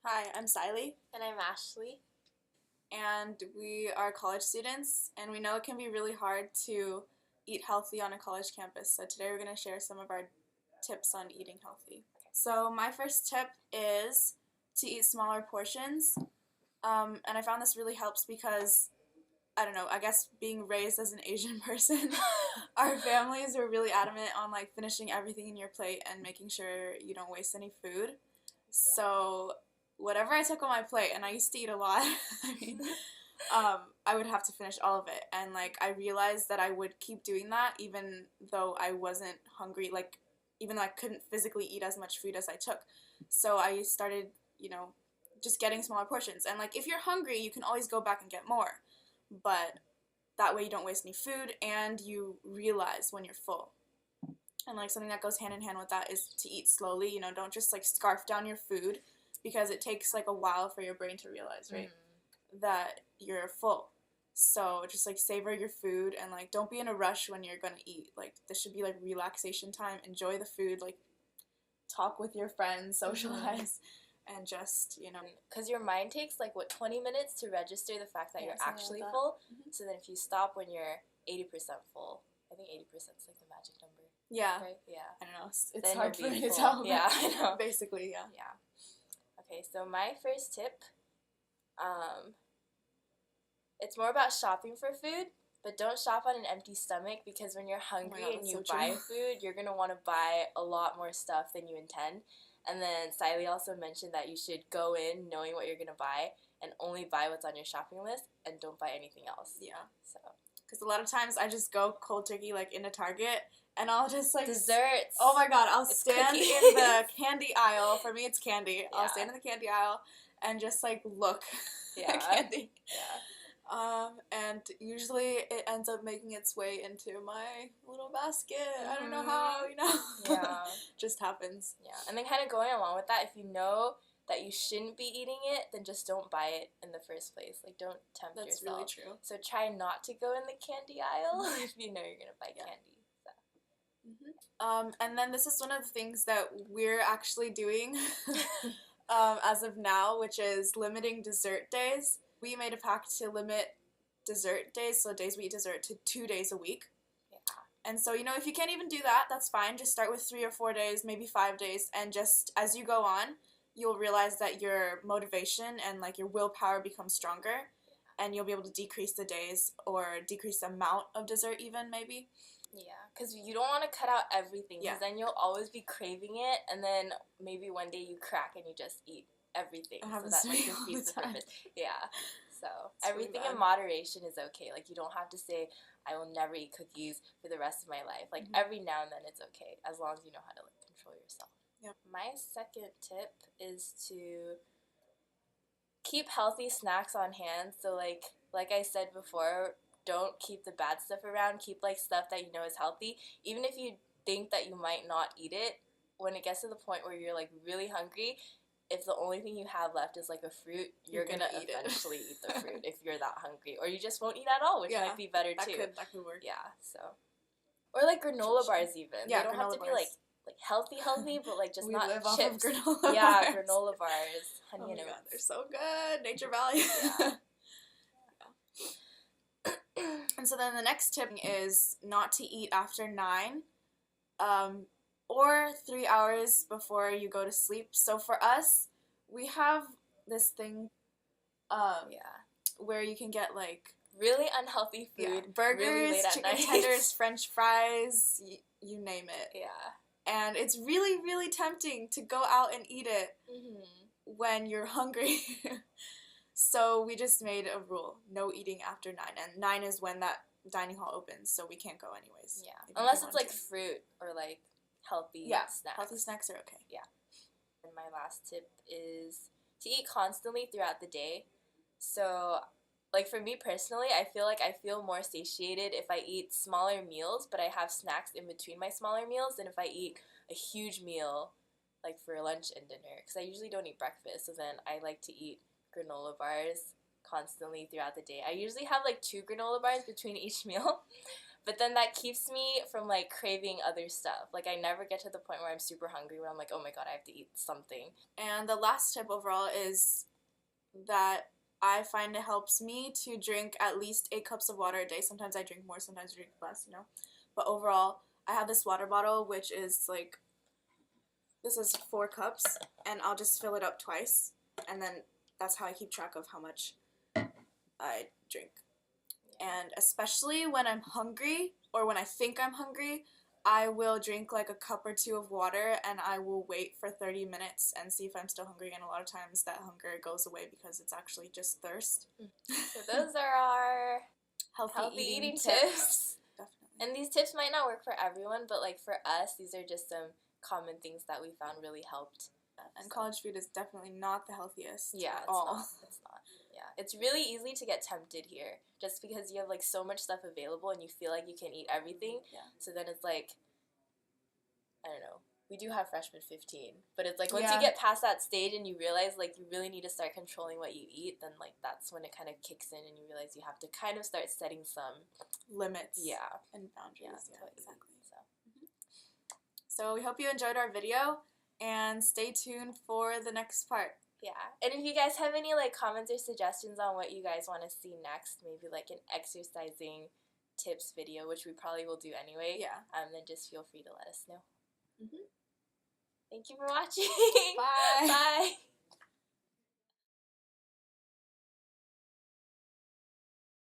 Hi, I'm Sayali, And I'm Ashley. and we are college students, and we know it can be really hard to eat healthy on a college campus. So today we're going to share some of our tips on eating healthy. So my first tip is to eat smaller portions, and I found this really helps because I don't know, I guess being raised as an Asian person, our families were really adamant on like finishing everything in your plate and making sure you don't waste any food. So whatever I took on my plate, and I used to eat a lot, I mean, I would have to finish all of it. And like I realized that I would keep doing that even though I wasn't hungry, like even though I couldn't physically eat as much food as I took. So I started, just getting smaller portions. And like if you're hungry, you can always go back and get more. But that way you don't waste any food and you realize when you're full. And like something that goes hand in hand with that is to eat slowly. Don't just like scarf down your food because it takes like a while for your brain to realize, right, that you're full. So just like savor your food and like don't be in a rush when you're gonna eat. Like this should be like relaxation time. Enjoy the food, like talk with your friends, socialize, and just. Because your mind takes like, 20 minutes to register the fact that Yeah, you're something actually like that. full. Mhm. So then if you stop when you're 80% full, I think 80% is like the magic number. Yeah. Right? Yeah. I don't know. It's Then hard you'll for be me to full. tell. Yeah, I know. Basically, yeah. Yeah. Okay, so my first tip, it's more about shopping for food, but don't shop on an empty stomach because when you're hungry God, and that's you so buy true. food, you're gonna want to buy a lot more stuff than you intend. And then Sayali also mentioned that you should go in knowing what you're gonna buy and only buy what's on your shopping list and don't buy anything else. Yeah. So Because a lot of times I just go cold turkey like into Target and I'll just like desserts. Oh my god, I'll It's stand cookies. in the candy aisle. For me, it's candy. Yeah. I'll stand in the candy aisle and just like look Yeah. at candy. Yeah. And usually it ends up making its way into my little basket. I don't know how, Yeah. Just happens. Yeah. And then kind of going along with that, if you know that you shouldn't be eating it, then just don't buy it in the first place. Like, don't tempt That's yourself. really true. So try not to go in the candy aisle if you know you're gonna buy candy. So. And then this is one of the things that we're actually doing as of now, which is limiting dessert days. We made a pact to limit dessert days, so days we eat dessert, to 2 days a week. Yeah. And so, if you can't even do that, that's fine. Just start with 3 or 4 days, maybe 5 days, and just as you go on, you'll realize that your motivation and like your willpower becomes stronger, and you'll be able to decrease the days or decrease the amount of dessert even maybe. Yeah, because you don't want to cut out everything, because Yeah. then you'll always be craving it, and then maybe one day you crack and you just eat everything. It So happens that to me like all defeats the the time. purpose. Yeah. So It's really everything bad. in moderation is okay. Like you don't have to say, I will never eat cookies for the rest of my life. Like every now and then it's okay, as long as you know how to like control yourself. Yep. My second tip is to keep healthy snacks on hand. So like I said before, don't keep the bad stuff around. Keep like stuff that you know is healthy. Even if you think that you might not eat it, when it gets to the point where you're like really hungry, if the only thing you have left is like a fruit, you're gonna eventually eat the fruit if you're that hungry. Or you just won't eat at all, which might be better too. That could work. Yeah, so. Or like granola bars even. Yeah, they don't have to be like healthy, but like just we not live chips. Off of granola yeah, bars. granola bars, honey Oh and my god, oats. they're so good. Nature Valley. Yeah. And so then the next tip is not to eat after 9, or 3 hours before you go to sleep. So for us, we have this thing, where you can get like really unhealthy food, burgers, really late at chicken night. tenders, French fries, you name it. Yeah. And it's really, really tempting to go out and eat it when you're hungry. So we just made a rule: no eating after 9, and 9 is when that dining hall opens, so we can't go anyways. Yeah, unless it's like fruit or like healthy snacks. Healthy snacks are okay. Yeah. And my last tip is to eat constantly throughout the day. So, like for me personally, I feel more satiated if I eat smaller meals, but I have snacks in between my smaller meals than if I eat a huge meal like for lunch and dinner, because I usually don't eat breakfast, so then I like to eat granola bars constantly throughout the day. I usually have like 2 granola bars between each meal, But then that keeps me from like craving other stuff. Like I never get to the point where I'm super hungry where I'm like, oh my god, I have to eat something. And the last tip overall is that I find it helps me to drink at least 8 cups of water a day. Sometimes I drink more, sometimes I drink less, you know. But overall, I have this water bottle, which is like, this is 4 cups, and I'll just fill it up twice, and then that's how I keep track of how much I drink. And especially when I'm hungry, or when I think I'm hungry, I will drink like a cup or 2 of water, and I will wait for 30 minutes and see if I'm still hungry, and a lot of times that hunger goes away because it's actually just thirst. So those are our Healthy eating tips. tips. Definitely. And these tips might not work for everyone, but like for us, these are just some common things that we found really helped. And college food is definitely not the healthiest Yeah, at all. It's not. Yeah, it's really easy to get tempted here, just because you have like so much stuff available and you feel like you can eat everything. Yeah. So then it's like, I don't know. We do have freshman 15, but it's like once Yeah. you get past that stage and you realize like you really need to start controlling what you eat, then like that's when it kind of kicks in and you realize you have to kind of start setting some limits. Yeah. And boundaries. Yeah, Yeah, exactly. So we hope you enjoyed our video, and stay tuned for the next part. Yeah, and if you guys have any like comments or suggestions on what you guys want to see next, maybe like an exercising tips video, which we probably will do anyway. Yeah. Then just feel free to let us know. Mm-hmm. Thank you for watching. Bye. Bye.